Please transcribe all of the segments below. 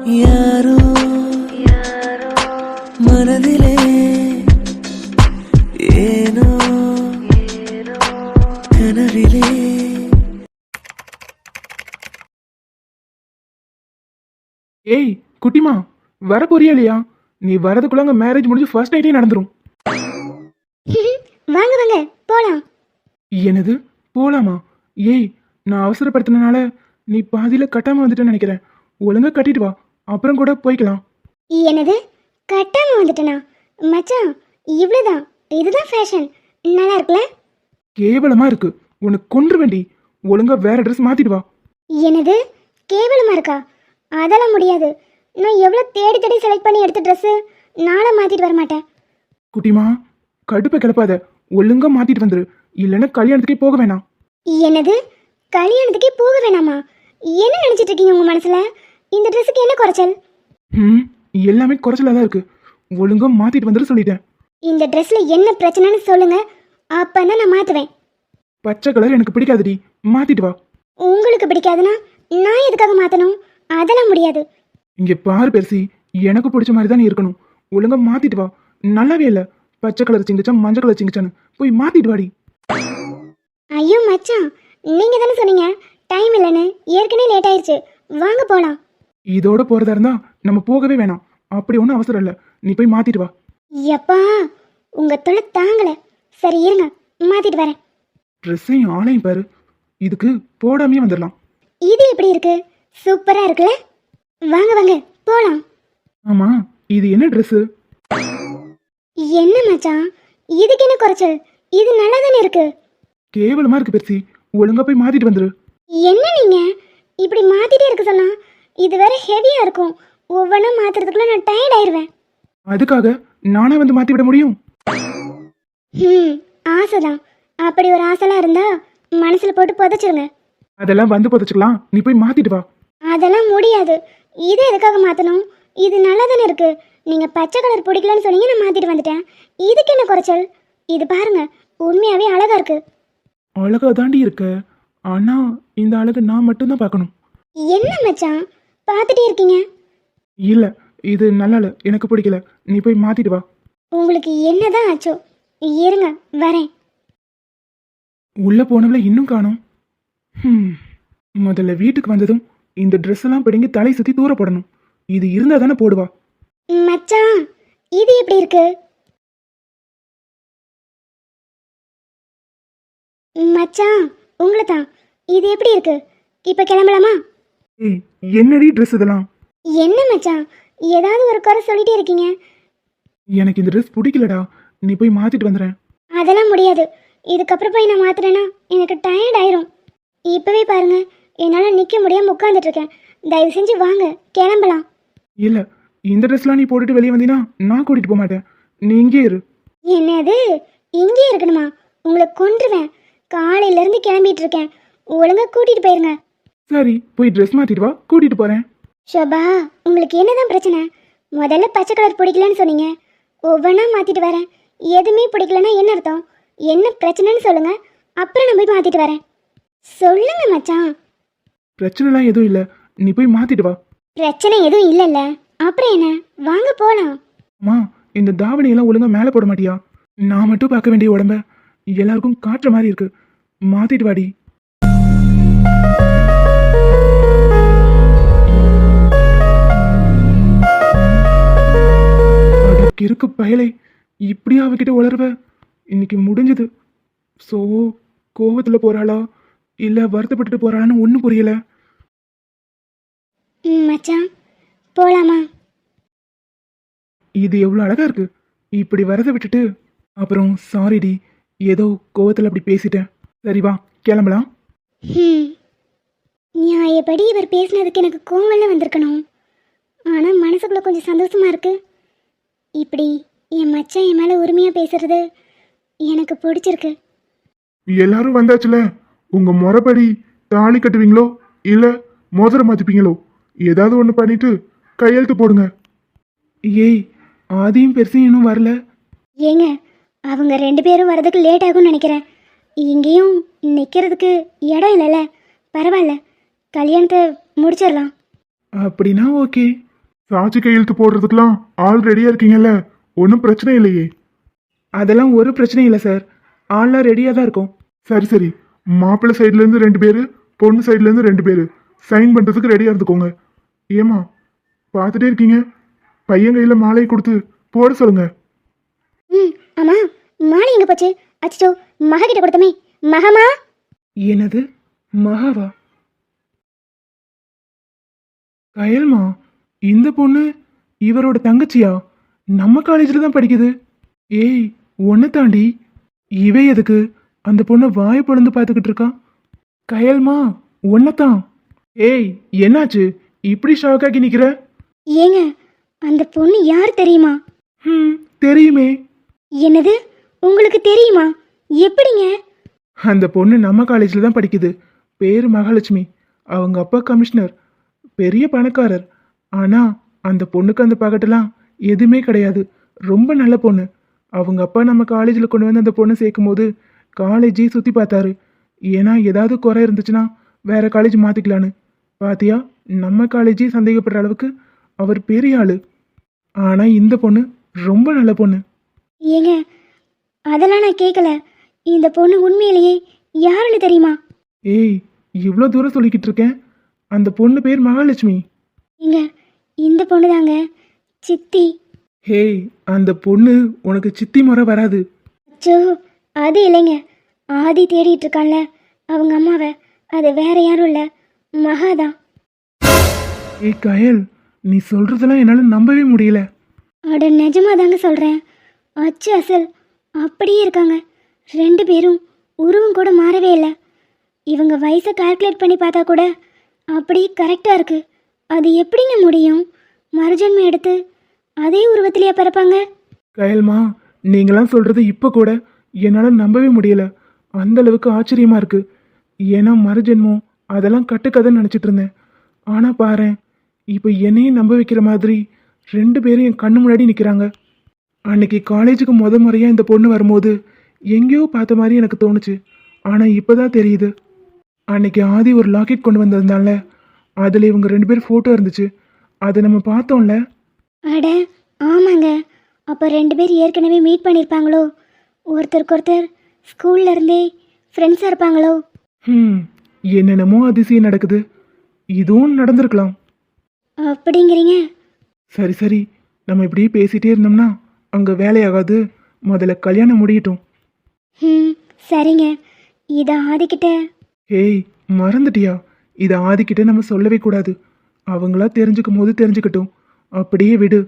யாரோ மனதிலே ஏனோ கனவிலே. ஏய் குட்டிமா, வர போறியா இல்லையா? நீ வரதுக்குள்ள அங்க மேரேஜ் முடிஞ்சு ஃபர்ஸ்ட் நைட்டே நடந்துரும். வாங்க வாங்க போலாம். என்னது போலாமா? ஏய், நான் அவசரப்படுத்தினால நீ பாதியில கட்டாம வந்துட்டேன்னு நினைக்கிறேன். ஒழுங்கா கட்டிட்டு வா, அப்புறம் கூட போய்க்கலாம். என்னது கட்டாம வந்துட்டனா? மச்சான் இவ்வளவுதான், இதுதான் ஃபேஷன். நல்லா இருக்குல்ல? கேவலமா இருக்கு, உனக்கு கொன்று வேண்டி. ஒழுங்கா வேற ட்ரெஸ் மாத்திட்டு வா. என்னது கேவலமா இருக்கா? அதெல்லாம் முடியாது. நான் எவ்வளவு தேடி தேடி செலக்ட் பண்ணி எடுத்த ட்ரெஸ் நாளை மாத்திட்டு வர மாட்டேன். குட்டிமா, கடுப்பை கிளப்பாத, ஒழுங்கா மாத்திட்டு வந்துரு, இல்லைன்னா கல்யாணத்துக்கே போக வேணாம். என்னது கல்யாணத்துக்கே போக வேணாமா? என்ன நினைச்சிட்டு இருக்கீங்க உங்க மனசுல? இந்த ட்ரெஸ்ஸுக்கு என்ன குறைச்சல்? எல்லாமே குறைச்சலா தான் இருக்கு. ஒழுங்கா மாத்திட்டு வந்துரு சொல்லிட்டேன். இந்த ட்ரெஸ்ல என்ன பிரச்சனைன்னு சொல்லுங்க, அப்பதான் நான் மாத்துவேன். பச்சை கலர் எனக்கு பிடிக்காதுடி, மாத்திட்டு வா. உங்களுக்கு பிடிக்காதுன்னா நான் எதுக்காக மாத்தணும்? அதெல்லாம் முடியாது. இங்க பாரு பெருசி, எனக்கு பிடிச்ச மாதிரி தான் நீ இருக்கணும். ஒழுங்கா மாத்திட்டு வா. நல்லாவே இல்ல, பச்சை கலர் சிங்கிச்சா மஞ்சள் கலர் சிங்கிச்சான்னு போய் மாத்திட்டு வாடி. ஐயோ மச்சான், நீங்க தானே சொன்னீங்க டைம் இல்லைன்னு. ஏற்கனவே லேட் ஆயிடுச்சு, வாங்க போலாம். இதோட போறதா இருந்தா நம்ம போகவே வேணாம். அப்படி ஒன்றும் அவசரம் இல்லை, நீ போய் மாத்திட்டு வா. எப்பா உங்க தொலை தாங்கல. சரி இருங்க, மாத்திட்டு வரேன். ட்ரெஸ்ஸையும் ஆளையும் பாரு, இதுக்கு போடாமே வந்துடலாம். இது எப்படி இருக்கு? சூப்பரா இருக்குல்ல? வாங்க வாங்க போலாம். ஆமா, இது என்ன ட்ரெஸ்? என்ன மச்சான், இதுக்கு என்ன குறைச்சல்? இது நல்லா தானே இருக்கு. கேவலமா இருக்கு பெருசி, ஒழுங்கா போய் மாத்திட்டு வந்துரு. என்ன நீங்க இப்படி மாத்திட்டே இருக்க சொன்னா? இது வேற ஹெவியா இருக்கும். ஒவ்வொன்றும் மாத்துறதுக்குள்ள நான் டயர்ட் ஆயிருவேன். அதுக்காக நானே வந்து மாத்தி விட முடியும்? ஆசைதான். அப்படி ஒரு ஆசைலாம் இருந்தா மனசுல போட்டு புதைச்சிருங்க. அதெல்லாம் வந்து புதைச்சுக்கலாம், நீ போய் மாத்திட்டு வா. அதெல்லாம் முடியாது. இது எதுக்காக மாத்தணும்? இது நல்லா தானே இருக்கு. நீங்க பச்சை கலர் பிடிக்கலன்னு சொன்னீங்க, நான் மாத்திட்டு வந்துட்டேன். இதுக்கு என்ன குறைச்சல்? இது பாருங்க, உண்மையாவே அழகா இருக்கு. அழகா தாண்டி இருக்க, ஆனா இந்த அழகு நான் மட்டும்தான் பார்க்கணும். என்ன மச்சான் பார்த்துட்டே இருக்கீங்க? இல்ல, இது நல்லா இல்ல, எனக்கு பிடிக்கல. நீ போய் மாத்திட்டு வா. உங்களுக்கு என்னதான் ஆச்சோ? இருங்க வரேன். உள்ள போனவள இன்னும் காணோம். முதல்ல வீட்டுக்கு வந்ததும் இந்த ட்ரெஸ் எல்லாம் பிடிங்கி தலை சுத்தி தூர போடணும். இது இருந்தா தானே போடுவா. மச்சான் இது எப்படி இருக்கு? மச்சான் உங்களை தான். இது எப்படி இருக்கு? இப்ப கிளம்பலாமா? ஏய், என்னடி ட்ரெஸ் இதெல்லாம்? என்ன மச்சான் ஏதாவது ஒரு குறை சொல்லிட்டே இருக்கீங்க. எனக்கு இந்த ட்ரெஸ் பிடிக்கலடா, நீ போய் மாத்திட்டு வந்துடுறேன். அதெல்லாம் முடியாது. இதுக்கப்புறம் போய் நான் மாத்துறேன்னா எனக்கு டயர்ட் ஆயிரும். இப்பவே பாருங்க, என்னால் நிற்க முடியாம உட்காந்துட்டு இருக்கேன். தயவு செஞ்சு வாங்க, கிளம்பலாம். இல்ல, இந்த ட்ரெஸ்லாம் நீ போட்டுட்டு வெளியே வந்தீனா நான் கூட்டிட்டு போக மாட்டேன். நீ இங்கே இரு. என்னது இங்கே இருக்கணுமா? உங்களை கொன்றுவேன். காலையில இருந்து கிளம்பிட்டு இருக்கேன். ஒழுங்கா கூட்டிட்டு போயிருங்க. சரி, போய் ட்ரெஸ் மாத்திட்டு வா, கூட்டிட்டு போறேன். ஷோபா, உங்களுக்கு என்னதான் பிரச்சனை? முதல்ல பச்சை கலர் பிடிக்கலன்னு சொன்னீங்க, ஒவ்வொன்றா மாத்திட்டு வரேன். எதுவுமே பிடிக்கலன்னா என்ன அர்த்தம்? என்ன பிரச்சனைன்னு சொல்லுங்க, அப்புறம் நான் போய் மாத்திட்டு வரேன். சொல்லுங்க மச்சான். பிரச்சனைலாம் எதுவும் இல்ல, நீ போய் மாத்திட்டு வா. பிரச்சனை எதுவும் இல்லைல்ல, அப்புறம் என்ன? வாங்க போலாம். அம்மா, இந்த தாவணி எல்லாம் ஒழுங்கா மேலே போட மாட்டியா? நான் மட்டும் பார்க்க வேண்டிய உடம்ப எல்லாருக்கும் காட்டுற மாதிரி இருக்கு. மாத்திட்டு வாடி. அதுக்கு இருக்கு பயலை, இப்படியா அவகிட்ட உளருவ? இன்னைக்கு முடிஞ்சது. ஸோ கோவத்தில் போறாளா இல்லை வருத்தப்பட்டுட்டு போறாளான்னு ஒன்றும் புரியல. மச்சான் போலாமா? இது எவ்வளோ அழகா இருக்கு. இப்படி வரதை விட்டுட்டு அப்புறம் சாரிடி, ஏதோ கோவத்தில் அப்படி பேசிட்டேன். சரி வா, கிளம்பலாம். நியாயப்படி இவர் பேசினதுக்கு எனக்கு கோவம்லாம் வந்திருக்கணும். ஆனால் மனசுக்குள்ள கொஞ்சம் சந்தோஷமா இருக்கு. இப்படி என் மச்சான் என் மேலே உரிமையாக பேசுறது எனக்கு பிடிச்சிருக்கு. எல்லாரும் வந்தாச்சுல, உங்க முறைப்படி தாலி கட்டுவீங்களோ இல்ல மோதிரம் மாத்திப்பீங்களோ? ஏதாவது ஒண்ணு பண்ணிட்டு கையெழுத்து போடுங்க. ஏய், ஆதியும் பெருசும் இன்னும் வரல. ஏங்க, அவங்க 2 பேரும் வரதுக்கு லேட் ஆகும்னு நினைக்கிறேன். இங்கேயும் நிற்கிறதுக்கு இடம் இல்லைல்ல. பரவாயில்ல, கல்யாணத்தை முடிச்சிடலாம். அப்படின்னா ஓகே. சாட்சி கையெழுத்து போடுறதுக்கெல்லாம் ஆள் ரெடியா இருக்கீங்கல்ல, ஒன்றும் பிரச்சனை இல்லையே. அதெல்லாம் ஒரு பிரச்சனையும் இல்லை சார், ஆள்லாம் ரெடியாக தான் இருக்கும். சரி சரி, மாப்பிள்ளை சைடுல இருந்து 2 பேரு, பொண்ணு சைடுல இருந்து 2 பேரு சைன் பண்றதுக்கு ரெடியா இருந்துக்கோங்க. ஏமா பார்த்துட்டே இருக்கீங்க, பையன் கையில மாலையை கொடுத்து போட சொல்லுங்க. ம் ஆமாம், மாலை எங்கே போச்சு? அச்சோ, மகா கிட்ட கொடுத்தமே. மகமா? என்னது மகாவா? கயல்மா, இந்த பொண்ணு இவரோட தங்கச்சியா? நம்ம காலேஜில் தான் படிக்குது. ஏய், ஒன்றை தாண்டி இவ எதுக்கு அந்த பொண்ணை வாயை பொழுந்து பார்த்துக்கிட்டு இருக்கா? கயல்மா, ஒன்னதான். ஏய், என்னாச்சு இப்படி ஷாக்காக்கி நிற்கிற? ஏங்க, அந்த பொண்ணு யார் தெரியுமா? தெரியுமே. என்னது, உங்களுக்கு தெரியுமா? எப்படிங்க? அந்த பொண்ணு நம்ம காலேஜில் தான் படிக்குது. பேர் மகாலட்சுமி. அவங்க அப்பா கமிஷனர், பெரிய பணக்காரர். ஆனால் அந்த பொண்ணுக்கு அந்த பகட்டெல்லாம் எதுவுமே கிடையாது. ரொம்ப நல்ல பொண்ணு. அவங்க அப்பா நம்ம காலேஜில் கொண்டு வந்து அந்த பொண்ணை சேர்க்கும் போது காலேஜே சுற்றி பார்த்தாரு. ஏன்னா ஏதாவது குறை இருந்துச்சுன்னா வேற காலேஜ் மாற்றிக்கலான்னு. பாத்தியா, நம்ம காலேஜே சந்தேகப்படுற அளவுக்கு அவர் பெரிய ஆள். ஆனால் இந்த பொண்ணு ரொம்ப நல்ல பொண்ணு. ஏங்க, அதெல்லாம் நான் கேட்கல. இந்த பொண்ணு உண்மையிலேயே யாருன்னு தெரியுமா? ஏய், இவ்வளோ தூரம் சொல்லிக்கிட்டு இருக்கேன். அந்த பொண்ணு பேர் மகாலட்சுமி. ஏங்க, இந்த பொண்ணு தாங்க சித்தி. ஹேய், அந்த பொண்ணு உனக்கு சித்தி முறை வராது. அச்சோ, அது இல்லைங்க. ஆதி தேடிட்டு இருக்கான்ல அவங்க அம்மாவை, அது வேற யாரும் இல்லை, மகாதான். ஏய் கயல், நீ சொல்றதெல்லாம் என்னால் நம்பவே முடியல. அட நிஜமா தாங்க சொல்கிறேன். அச்சு அசல் அப்படியே இருக்காங்க. 2 பேரும் உருவம் கூட மாறவே இல்லை. இவங்க வயசை கால்குலேட் பண்ணி பார்த்தா கூட அப்படியே கரெக்டாக இருக்குது. அது எப்படிங்க முடியும்? மறுஜன்மம் எடுத்து அதே உருவத்திலேயே பிறப்பாங்க? கயல்மா, நீங்களாம் சொல்றது இப்போ கூட என்னால் நம்பவே முடியல. அந்த அளவுக்கு ஆச்சரியமா இருக்கு. ஏன்னா மறுஜென்மம் அதெல்லாம் கட்டுக்கதைன்னு நினச்சிட்டு இருந்தேன். ஆனால் பாரேன், இப்போ என்னையும் நம்ப வைக்கிற மாதிரி 2 பேரும் என் கண்ணு முன்னாடி நிற்கிறாங்க. அன்னைக்கு காலேஜுக்கு முறையாக இந்த பொண்ணு வரும்போது எங்கேயோ பார்த்த மாதிரி எனக்கு தோணுச்சு. ஆனால் இப்போ தான் தெரியுது. அன்னைக்கு ஆதி ஒரு லாக்கெட் கொண்டு வந்திருந்தால, அதில் இவங்க 2 பேர் ஃபோட்டோ இருந்துச்சு. அதை நம்ம பார்த்தோம்ல. அட ஆமாங்க. அப்போ 2 பேர் ஏற்கனவே மீட் பண்ணியிருப்பாங்களோ? ஒருத்தருக்கு ஒருத்தர் ஸ்கூல்ல இருந்தே ஃப்ரெண்ட்ஸாக இருப்பாங்களோ? என்னென்னமோ அதிசயம் நடக்குது. இதுவும் நடந்திருக்கலாம். அப்படிங்கிறீங்க? சரி சரி, நம்ம இப்படியே பேசிகிட்டே இருந்தோம்னா அங்கே வேலையாகாது. முதல்ல கல்யாணம் முடியட்டும். சரிங்க. இதை ஆதிக்கிட்ட. ஏய், மறந்துட்டியா? இதை ஆதிக்கிட்ட நம்ம சொல்லவே கூடாது. அவங்களா தெரிஞ்சுக்கும் போது தெரிஞ்சுக்கட்டும். அப்படியே விடு.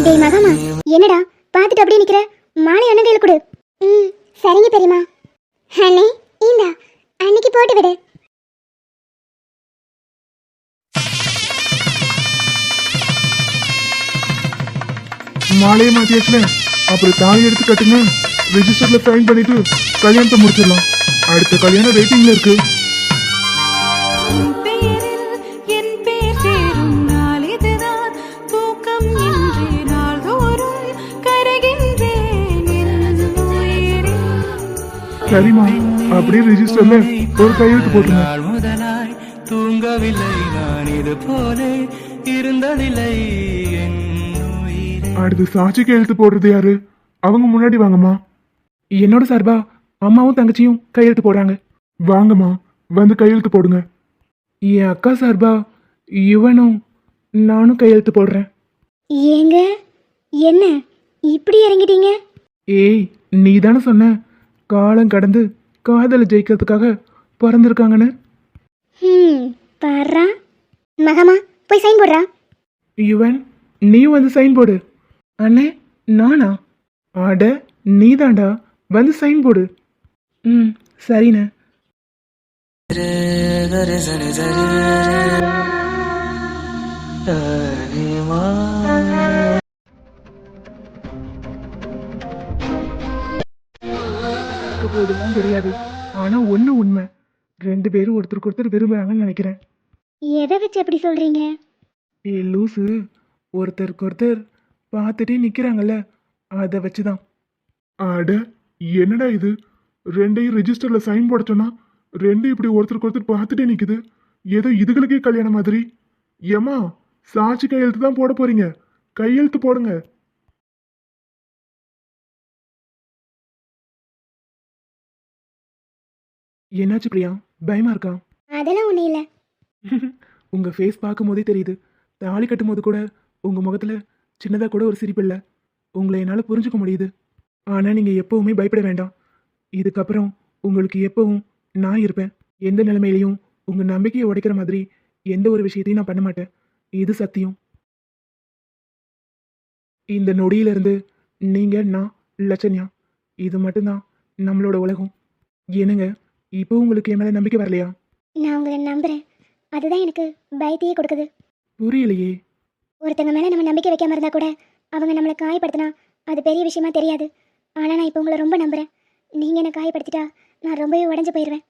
டேய் மகமா, என்னடா பார்த்துட்டு அப்படியே நிற்கிற? மாலை அண்ணன் கையில் கொடு. சரிங்க பெரியம்மா. அண்ணே, இந்தா அன்னைக்கு போட்டு விடு. மாலையை மாத்தியாச்சுல, அப்புறம் தாலி எடுத்து கட்டுங்க. ரெஜிஸ்டர்ல சைன் பண்ணிட்டு கல்யாணத்தை முடிச்சிடலாம். அடுத்த கல்யாணம் வெயிட்டிங்ல இருக்கு. சரிம்மா, அப்படியே ரெஜிஸ்டர்ல ஒரு கையெழுத்து போட்டுருங்க. முதலாய் தூங்கவில்லை நான், இது போல இருந்ததில்லை. அடுத்து சாட்சி கையெழுத்து போடுறது யாரு? அவங்க முன்னாடி வாங்கம்மா. என்னோட சார்பா அம்மாவும் தங்கச்சியும் கையெழுத்து போடுறாங்க. வாங்கம்மா, வந்து கையெழுத்து போடுங்க. என் அக்கா சார்பா இவனும் நானும் கையெழுத்து போடுறேன். ஏங்க, என்ன இப்படி இறங்கிட்டீங்க? ஏய், நீ தானே சொன்ன காலம் கடந்து காதலை ஜெயிக்கிறதுக்காக பிறந்திருக்காங்கன்னு. பாரா மகமா, போய் சைன் போடுறா. இவன், நீ வந்து சைன் போடு. அண்ணே, நானா? ஆட, நீ தாண்டா, வந்து சைன் போடு. சரிண்ணே. போதுலாம் தெரியாது. ஆனா ஒண்ணு உண்மை, 2 பேரும் ஒருத்தருக்கு ஒருத்தர் விரும்புறாங்கன்னு நினைக்கிறேன். எதை வச்சு எப்படி சொல்றீங்க? ஏ லூசு, ஒருத்தருக்கு ஒருத்தர் பார்த்துட்டே நிக்கிறாங்கல்ல, அதை வச்சுதான். அட, என்னடா இது, ரெண்டையும் ரெஜிஸ்டர்ல சைன் போட சொன்னா ரெண்டும் இப்படி ஒருத்தருக்கு ஒருத்தர் பார்த்துட்டே நிக்குது. ஏதோ இதுகளுக்கே கல்யாணம் மாதிரி. ஏமா சாட்சி கையெழுத்து தான் போட போறீங்க, கையெழுத்து போடுங்க. என்னாச்சு பிரியா, பயமா இருக்கா? அதெல்லாம் ஒன்றும் இல்லை. உங்க ஃபேஸ் பார்க்கும் போதே தெரியுது. தாலி கட்டும் போது கூட உங்க முகத்துல சின்னதா கூட ஒரு சிரிப்பு இல்லை. உங்களை என்னால் புரிஞ்சுக்க முடியுது. ஆனா நீங்க எப்பவுமே பயப்பட வேண்டாம். இதுக்கப்புறம் உங்களுக்கு எப்பவும் நான் இருப்பேன். எந்த நிலைமையிலையும் உங்க நம்பிக்கையை உடைக்கிற மாதிரி எந்த ஒரு விஷயத்தையும் நான் பண்ண மாட்டேன். இது சத்தியம். இந்த நொடியிலிருந்து நீங்க, நான், லட்சண்யா, இது மட்டும்தான் நம்மளோட உலகம். என்னங்க, இப்போ உங்களுக்கு என் மேல நம்பிக்கை வரலையா? நான் உங்களை நம்புகிறேன். அதுதான் எனக்கு பயத்தையே கொடுக்குது. புரியலையே. ஒருத்தங்க மேலே நம்ம நம்பிக்கை வைக்காம இருந்தால் கூட அவங்க நம்மளை காயப்படுத்தினா அது பெரிய விஷயமா தெரியாது. ஆனால் நான் இப்போ உங்களை ரொம்ப நம்புகிறேன். நீங்கள் என்னை காயப்படுத்திட்டா நான் ரொம்பவே உடஞ்சு போயிடுவேன்.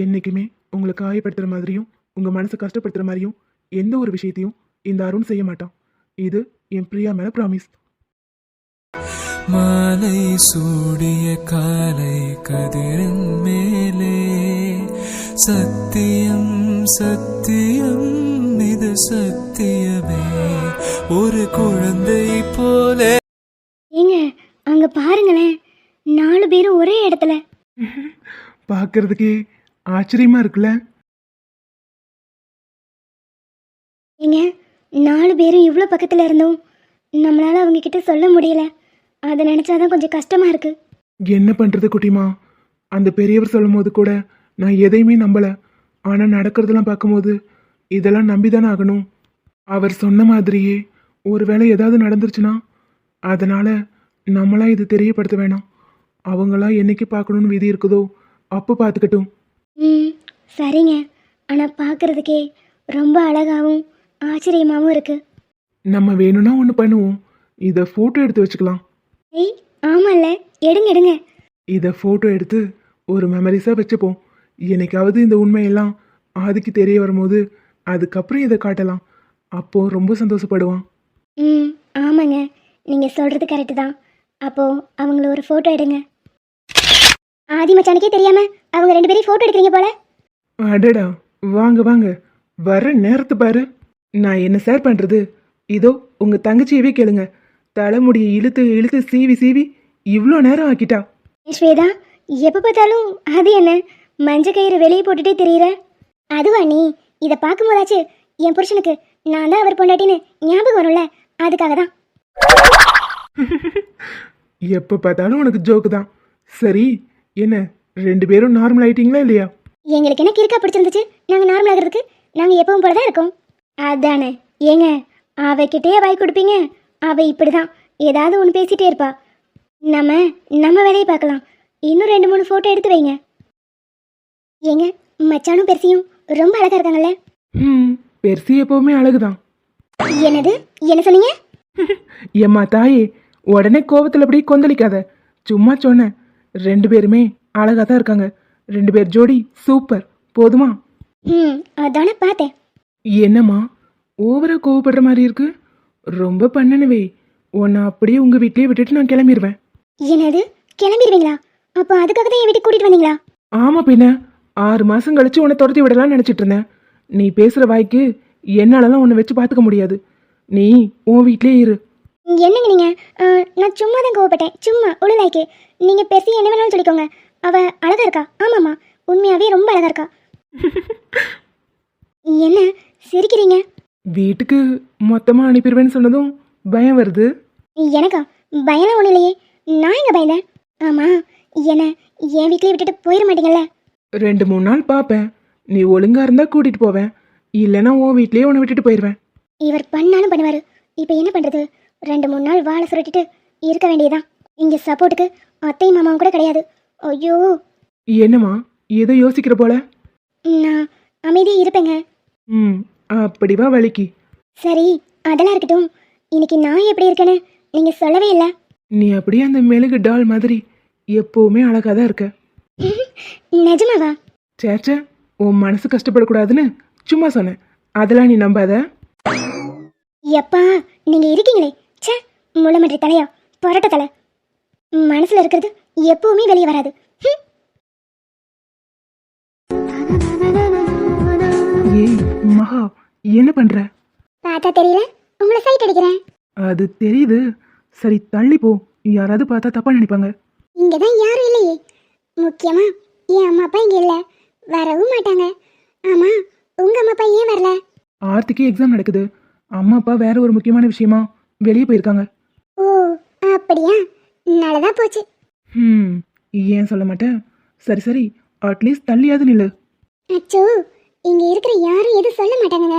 என்னைக்குமே உங்களை காயப்படுத்துற மாதிரியும் உங்க மனசை கஷ்டப்படுத்துற மாதிரியும் எந்த ஒரு விஷயத்தையும் இந்த அருண் செய்ய மாட்டான். இது என் பிரியா மேல ப்ராமிஸ். மாலை சூடிய காலை கதிரின் மேலே சத்தியம் சத்தியம் இது சத்தியமே ஒரு குழந்தை போல. ஏங்க அங்கே பாருங்களேன், 4 பேரும் ஒரே இடத்துல. பார்க்கறதுக்கே ஆச்சரியமா இருக்குல்ல? ஏங்க 4 பேரும் இவ்வளோ பக்கத்தில் இருந்தோம் நம்மளால் அவங்க கிட்ட சொல்ல முடியல. அதை நினச்சாதான் கொஞ்சம் கஷ்டமாக இருக்குது. என்ன பண்றது குட்டிமா? அந்த பெரியவர் சொல்லும் போது கூட நான் எதையுமே நம்பல. ஆனா நடக்கிறதெல்லாம் பார்க்கும்போது இதெல்லாம் நம்பிதானே ஆகணும். அவர் சொன்ன மாதிரியே ஒருவேளை ஏதாவது நடந்துருச்சுன்னா அதனால நம்மளா இது தெரியப்படுத்த வேணாம். அவங்களா என்னைக்கு பார்க்கணும்னு விதி இருக்குதோ அப்போ பார்த்துக்கட்டும். ம் சரிங்க. ஆனால் பார்க்குறதுக்கே ரொம்ப அழகாகவும் ஆச்சரியமாகவும் இருக்குது. நம்ம வேணும்னா ஒன்று பண்ணுவோம். இதை ஃபோட்டோ எடுத்து வச்சுக்கலாம். ஏய் ஆமாம்ல, எடுங்க எடுங்க. இதை ஃபோட்டோ எடுத்து ஒரு மெமரிஸாக வச்சுப்போம். என்னைக்காவது இந்த உண்மையெல்லாம் ஆதிக்கு தெரிய வரும்போது அதுக்கப்புறம் இதை காட்டலாம். அப்போ ரொம்ப சந்தோஷப்படுவான். ம் ஆமாங்க, நீங்கள் சொல்கிறது கரெக்டு தான். அப்போது அவங்கள ஒரு ஃபோட்டோ எடுங்க. ஆதி மச்சானுக்கே தெரியாமல் அவங்க 2 பேரையும் ஃபோட்டோ எடுக்கிறீங்க போல. அடடா, வாங்க வாங்க, வர நேரத்தை பாரு. நான் என்ன சார் பண்ணுறது? இதோ உங்கள் தங்கச்சியவே கேளுங்க. தலைமுடியை இழுத்து இழுத்து சீவி சீவி இவ்வளோ நேரம் ஆக்கிட்டா. ஸ்வேதா, எப்போ பார்த்தாலும் அது என்ன மஞ்சள் கயிறு வெளியே போட்டுட்டே தெரியுற? அதுவா நீ? இதை பார்க்கும்போதாச்சு என் புருஷனுக்கு நான் தான் அவர் பொண்டாட்டின்னு ஞாபகம் வரும்ல, அதுக்காக தான். எப்போ பார்த்தாலும் உனக்கு ஜோக்கு தான். சரி, என்ன 2 பேரும் நார்மல் ஆயிட்டீங்களா இல்லையா? எங்களுக்கு என்ன கிறுக்கா பிடிச்சிருந்துச்சு நாங்கள் நார்மல் ஆகிறதுக்கு? நாங்கள் எப்பவும் போல தான் இருக்கோம். அதானே ஏங்க, அவகிட்டே வாய் கொடுப்பீங்க. அவ இப்படி தான் ஏதாவது ஒன்று பேசிகிட்டே இருப்பா. நம்ம வேலையை பார்க்கலாம். இன்னும் 2-3 ஃபோட்டோ எடுத்து வைங்க. ஏங்க மச்சானும் பெருசியும் ரொம்ப அழகாக இருக்காங்கல்ல? பெருசி எப்பவுமே அழகுதான். என்னது, என்ன சொன்னீங்க? எம்மா தாயே, உடனே கோவத்தில் அப்படி கொந்தளிக்காத. சும்மா சொன்னேன். 2 பேருமே அழகாக தான் இருக்காங்க. 2 பேர் ஜோடி சூப்பர். போதுமா? அதானே பார்த்தேன். என்னம்மா ஓவரா கோவப்படுற மாதிரி இருக்கு? ரொம்ப பண்ணணுவே. உன்னை அப்படியே உங்கள் வீட்லேயே விட்டுட்டு நான் கிளம்பிடுவேன். என்னது, கிளம்பிடுவீங்களா? அப்போ அதுக்காக தான் என் வீட்டுக்கு கூட்டிகிட்டு வந்தீங்களா? ஆமாம், பின்ன 6 மாதம் கழிச்சு உன்னை துரத்தி விடலாம்னு நினச்சிட்டு இருந்தேன். நீ பேசுகிற வாய்க்கு என்னாலலாம் உன்னை வச்சு பார்த்துக்க முடியாது. நீ உன் வீட்லேயே இரு. என்னங்க நீங்கள்? நான் சும்மா தான் கோவப்பட்டேன், சும்மா உளுலாய்க்கு. நீங்கள் பேசி என்ன வேணாலும் சொல்லிக்கோங்க. அவள் அழகாக இருக்கா. ஆமாம்மா, உண்மையாகவே ரொம்ப அழகாக இருக்கா. என்ன சிரிக்கிறீங்க? வீட்டுக்கு மொத்தமாக அனுப்பிடுவேன்னு சொன்னதும் பயம் வருது. எனக்கா? பயம்லாம் ஒன்றும் இல்லையே. நான் எங்கே பயந்தேன்? ஆமாம், என்ன என் வீட்லேயே விட்டுட்டு போயிட மாட்டீங்கல்ல? 2-3 நாள் பார்ப்பேன். நீ ஒழுங்கா இருந்தா கூட்டிட்டு போவேன். இல்லைன்னா உன் வீட்லயே உன்னை விட்டுட்டு போயிடுவேன். இவர் பண்ணாலும் பண்ணுவார். இப்போ என்ன பண்ணுறது? 2-3 நாள் வாழை சுருட்டிட்டு இருக்க வேண்டியதான். இங்கே சப்போர்ட்டுக்கு அத்தையும் மாமாவும் கூட கிடையாது. ஐயோ. என்னம்மா ஏதோ யோசிக்கிற போல? நான் அமைதியாக இருப்பேங்க. அப்படிவா வலிக்கு. சரி, அதெல்லாம் இருக்கட்டும். இன்னைக்கு நான் எப்படி இருக்கேன்னு நீங்கள் சொல்லவே இல்லை. நீ அப்படியே அந்த மெழுகு டால் மாதிரி எப்பவுமே அழகா தான் இருக்க. நிஜமாவா? சேச்சே, உன் மனசு கஷ்டப்படக்கூடாதுன்னு சும்மா சொன்னேன். அதெல்லாம் நீ நம்பாத. எப்பா நீங்கள் இருக்கீங்களே, சே, முளமன்றி தலையா, புரட்ட தலை. மனசில் இருக்கிறது எப்பவுமே வெளியே வராது. ஏய் மகா, என்ன பண்ற? பார்த்தா தெரியல, உங்களை சைட் அடிக்கிறேன். அது தெரியுது. சரி தள்ளி போ, யாராவது பார்த்தா தப்பா நினைப்பாங்க. இங்கே தான் யாரும் இல்லையே. முக்கியமா என் அம்மா அப்பா இங்கே இல்லை, வரவும் மாட்டாங்க. ஆமாம், உங்கள் அம்மா அப்பா ஏன் வரல? ஆர்த்திக்கு எக்ஸாம் நடக்குது. அம்மா அப்பா வேற ஒரு முக்கியமான விஷயமா வெளியே போயிருக்காங்க. ஓ அப்படியா, நல்லதா போச்சு. ஏன் சொல்ல மாட்டேன்? சரி சரி, அட்லீஸ்ட் தள்ளியாவது நில்லு. அச்சோ, இங்கே இருக்கிற யாரும் எதுவும் சொல்ல மாட்டாங்க.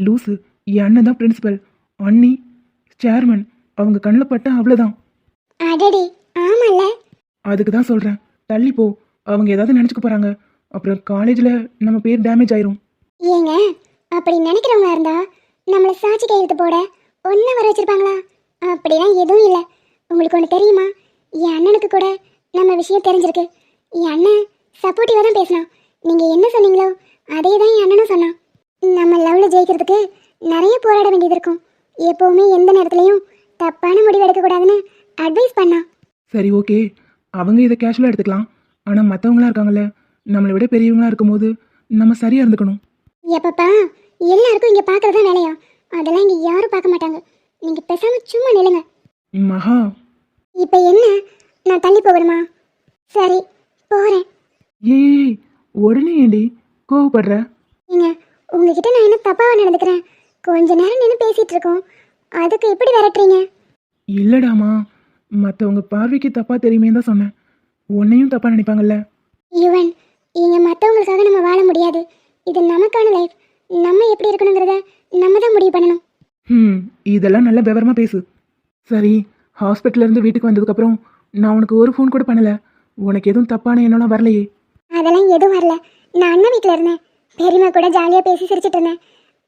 லூசு, என் அண்ணன் தான் பிரின்சிபல், அண்ணி சேர்மன். அவங்க கண்ணில் பட்டா அவ்வளோதான். அடடே, ஆமால்ல. அதுக்கு தான் சொல்கிறேன், தள்ளி போ. அவங்க ஏதாவது நினச்சிக்க போகிறாங்க, அப்புறம் காலேஜில் நம்ம பேர் டேமேஜ் ஆயிரும். ஏங்க, அப்படி நினைக்கிறவங்க இருந்தா நம்மளை சாட்சி கையெழுத்து போட ஒன்றை வர வச்சிருப்பாங்களா? அப்படிலாம் எதுவும் இல்லை. உங்களுக்கு ஒன்று தெரியுமா, என் அண்ணனுக்கு கூட நம்ம விஷயம் தெரிஞ்சிருக்கு. என் அண்ணன் சப்போர்ட்டிவாக தான் பேசினான். நீங்கள் என்ன சொன்னீங்களோ அதே தான் என் அண்ணனும் சொன்னான். நம்ம லவ்வில் ஜெயிக்கிறதுக்கு நிறைய போராட வேண்டியது இருக்கும். எப்போவுமே எந்த நேரத்துலையும் தப்பான முடிவு எடுக்கக்கூடாதுன்னு அட்வைஸ் பண்ணான். சரி ஓகே, அவங்க இதை கேஷுவலாக எடுத்துக்கலாம். ஆனால் மற்றவங்களாம் இருக்காங்கல்ல, நம்மளை விட பெரியவங்களா இருக்கும்போது நம்ம சரியாக இருந்துக்கணும். எப்பப்பா, எல்லாருக்கும் இங்கே பார்க்குறது தான் வேலையா? அதெல்லாம் இங்கே யாரும் பார்க்க மாட்டாங்க. நீங்கள் பேசாமல் சும்மா நில்லுங்க. மகா, இப்போ என்ன, நான் தள்ளி போகணுமா? சரி, போகிறேன். ஏய் உடனே ஏண்டி கோவப்படுற? ஏங்க, உங்ககிட்ட நான் என்ன தப்பாக நடந்துக்கிறேன்? கொஞ்ச நேரம் நின்று பேசிகிட்டு இருக்கோம், அதுக்கு எப்படி விரட்டுறீங்க? இல்லடாமா, மற்றவங்க பார்வைக்கு தப்பாக தெரியுமே தான் சொன்னேன். உன்னையும் தப்பாக நினைப்பாங்கல்ல. யுவன், இங்கே மற்றவங்களுக்காக நம்ம வாழ முடியாது. இது நமக்கான லைஃப். நம்ம எப்படி இருக்கணுங்கிறத நம்ம தான் முடிவு பண்ணணும். இதெல்லாம் நல்ல விவரமாக பேசு. சரி, ஹாஸ்பிட்டல்லேருந்து வீட்டுக்கு வந்ததுக்கப்புறம் நான் உனக்கு ஒரு ஃபோன் கூட பண்ணலை. உனக்கு எதுவும் தப்பான எண்ணம்லாம் வரலையே? அதெல்லாம் எதுவும் வரல. நான் அண்ணன் வீட்டில் இருந்தேன். பெரியம்மா கூட ஜாலியாக பேசி சிரிச்சிட்டு இருந்தேன்.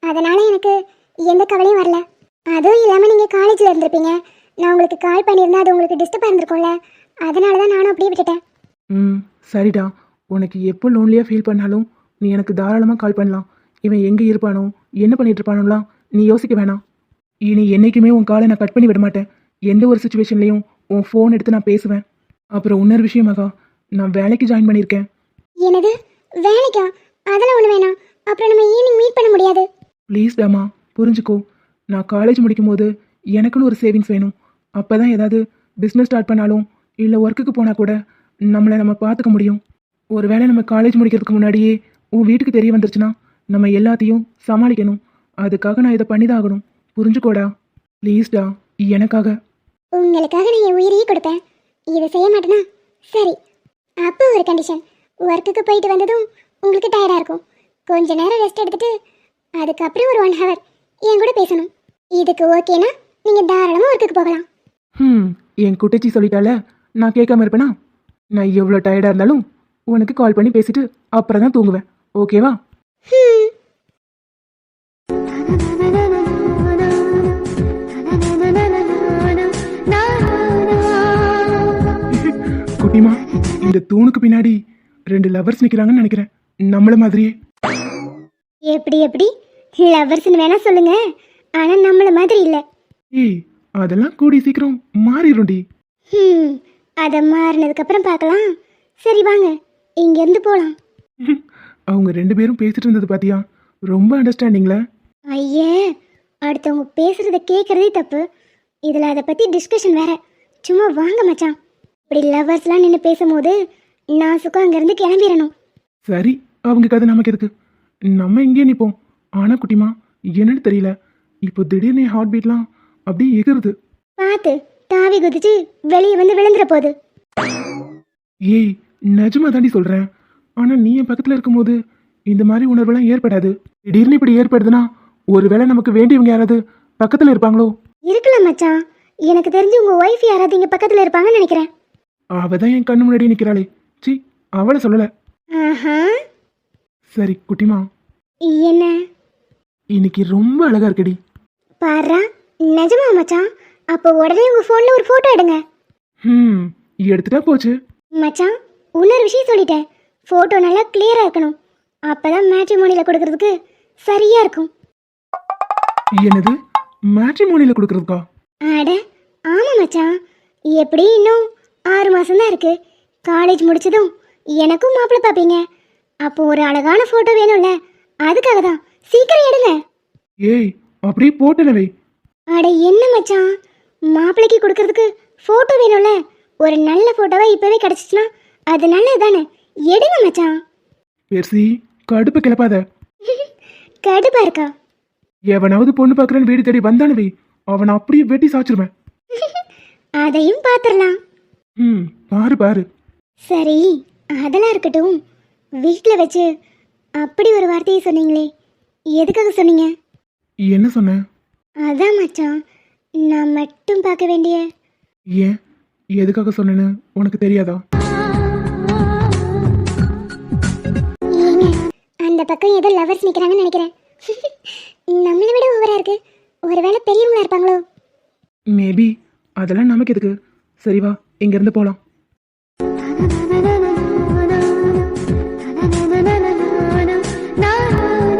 அதனால் எனக்கு எந்த கவலையும் வரல. அதுவும் இல்லாமல் நீங்கள் காலேஜில் இருந்திருப்பீங்க. நான் உங்களுக்கு கால் பண்ணியிருந்தேன், அது உங்களுக்கு டிஸ்டர்பாக இருந்திருக்கும்ல. அதனால தான் நானும் அப்படியே விட்டுட்டேன். சரிடா, உனக்கு எப்போ லோன்லியாக ஃபீல் பண்ணாலும் நீ எனக்கு தாராளமாக கால் பண்ணலாம். இவன் எங்கே இருப்பானோ என்ன பண்ணிட்டு இருப்பானோலாம் நீ யோசிக்க வேணாம். இனி என்றைக்குமே உன் காலை நான் கட் பண்ணி விட மாட்டேன். எந்த ஒரு சுச்சுவேஷன்லையும் உன் ஃபோன் எடுத்து நான் பேசுவேன். அப்புறம் இன்னொரு விஷயமாகா, நான் வேலைக்கு ஜாயின் பண்ணியிருக்கேன். என்னது, வேலைக்கா? அதெல்லாம் ஒன்று வேணாம். அப்புறம் நம்ம ஈவினிங் மீட் பண்ண முடியாது. ப்ளீஸ் டாமா, புரிஞ்சுக்கோ. நான் காலேஜ் முடிக்கும் போது எனக்குன்னு ஒரு சேவிங்ஸ் வேணும். அப்போ தான் ஏதாவது பிஸ்னஸ் ஸ்டார்ட் பண்ணாலும் இல்லை ஒர்க்குக்கு போனால் கூட நம்மளை நம்ம பார்த்துக்க முடியும். ஒருவேளை நம்ம காலேஜ் முடிக்கிறதுக்கு முன்னாடியே உன் வீட்டுக்கு தெரிய வந்துருச்சுன்னா நம்ம எல்லாத்தையும் சமாளிக்கணும். அதுக்காக நான் இதை பண்ணி தான் ஆகணும். புரிஞ்சுக்கோடா, ப்ளீஸ்டா, எனக்காக. உங்களுக்காக நான் என் உயிரையே கொடுப்பேன். இதை செய்ய மாட்டேனா? சரி, அப்போ ஒரு கண்டிஷன். ஒர்க்குக்கு போயிட்டு வந்ததும் உங்களுக்கு டயர்டாக இருக்கும். கொஞ்ச நேரம் ரெஸ்ட் எடுத்துட்டு அதுக்கப்புறம் ஒரு 1 hour என் கூட பேசணும். இதுக்கு ஓகேனா நீங்கள் தாராளமாக ஒர்க்குக்கு போகலாம். என் குட்டச்சி சொல்லிட்டால, நான் கேட்காம இருப்பேனா? நான் எவ்வளோ டயர்டாக இருந்தாலும் உனக்கு கால் பண்ணி பேசிட்டு அப்புறம் தான் தூங்குவேன். ஓகேவா? குட்டிமா, இந்த தூணுக்கு பின்னாடி 2 லவர்ஸ் நிற்கிறாங்கன்னு நினைக்கிறேன், நம்மள மாதிரியே. எப்படி எப்படி லவர்ஸ்னு வேணா சொல்லுங்க, ஆனால் நம்மள மாதிரி இல்லை. ஏய், அதெல்லாம் கூடி சீக்கிரம் மாறிடும்டி. அதை மாறினதுக்கப்புறம் பார்க்கலாம். சரி வாங்க, இங்கேருந்து போகலாம். அவங்க 2 பேரும் பேசிட்டு இருந்தது பாத்தியா? ரொம்ப அண்டர்ஸ்டாண்டிங்ல. ஐயே, அடுத்தவங்க பேசுறத கேட்கறதே தப்பு. இதில் அதை பற்றி டிஸ்கஷன் வேற. சும்மா வாங்க மச்சான். இப்படி லவர்ஸ்லாம் நின்று பேசும்போது நான் சுகம் அங்கேருந்து கிளம்பிடணும். சரி, அவங்க கதை நமக்கு எதுக்கு? நம்ம இங்கே நிற்போம். ஆனா குட்டிமா, என்னன்னு தெரியல, இப்போ திடீர்னு ஹார்ட் பீட்லாம் அப்படியே எகிருது. பார்த்து தாவி குதிச்சு வெளியே வந்து விழுந்துற போகுது. ஏய், நிஜமா தாண்டி சொல்றேன். ஆனா நீ என் பக்கத்துல இருக்கும்போது இந்த மாதிரி உணர்வெல்லாம் ஏற்படாது. திடீர்னு இப்படி ஏற்படுதுன்னா ஒருவேளை நமக்கு வேண்டியவங்க யாராவது பக்கத்துல இருப்பாங்களோ? இருக்கலாம் மச்சான். எனக்கு தெரிஞ்சு உங்க ஒய்ஃப் யாராவது இங்க பக்கத்துல இருப்பாங்கன்னு நினைக்கிறேன். அவதான் என் கண்ணு முன்னாடி நிக்கிறாளே. சி, அவளை சொல்லல. ஆஹா, சரி குட்டிமா, என்ன இன்னைக்கு ரொம்ப அழகா இருக்கடி. பாரா, நிஜமா மச்சான்? அப்போ உடனே உங்க போன்ல ஒரு போட்டோ எடுங்க. எடுத்துட்டா போச்சு. மச்சான், இன்னொரு விஷயம் சொல்லிட்டேன். போட்டோ நல்லா கிளியரா இருக்கணும். அப்பதான் மேட்ரிமோனியில கொடுக்கறதுக்கு சரியா இருக்கும். என்னது, மேட்ரிமோனியில கொடுக்கறதுக்கா? அட ஆமா மச்சான். எப்படி இன்னும் 6 மாசம் தான் இருக்கு. காலேஜ் முடிச்சதும் எனக்கும் மாப்பிள்ளை பார்ப்பீங்க. அப்போ ஒரு அழகான போட்டோ வேணும்ல, அதுக்காக தான் சீக்கிரம் எடுங்க. ஏய் அப்படியே போட்டனவை. அட என்ன மச்சான், மாப்பிள்ளைக்கு கொடுக்கறதுக்கு போட்டோ வேணும்ல. ஒரு நல்ல போட்டோவா இப்பவே கிடைச்சிச்சுன்னா அது நல்லது தானே. எடுங்க மச்சான். பெர்சி கடுப்பு கிளப்பாத. கடுப்பா இருக்கா? எவனாவது பொண்ணு பார்க்கறேன்னு வீடு தேடி வந்தானவை அவனை அப்படியே வெட்டி சாச்சிருவேன். அதையும் பாத்துரலாம். பாரு பாரு. சரி, அதெல்லாம் இருக்கட்டும். வீட்டில் வச்சு அப்படி ஒரு வார்த்தையை சொன்னீங்களே, எதுக்காக சொன்னீங்க? என்ன சொன்ன? அதான் மச்சான், நான் மட்டும் பார்க்க வேண்டிய. ஏன் எதுக்காக சொன்னேன்னு உனக்கு தெரியாதா? ஏங்க, அந்த பக்கம் ஏதோ லவர்ஸ் நிற்கிறாங்கன்னு நினைக்கிறேன். நம்மளை விட ஓவரா இருக்கு. ஒருவேளை பெரியவங்களா இருப்பாங்களோ? மேபி. அதெல்லாம் நமக்கு எதுக்கு? சரி வா, இங்கிருந்து போலாம்.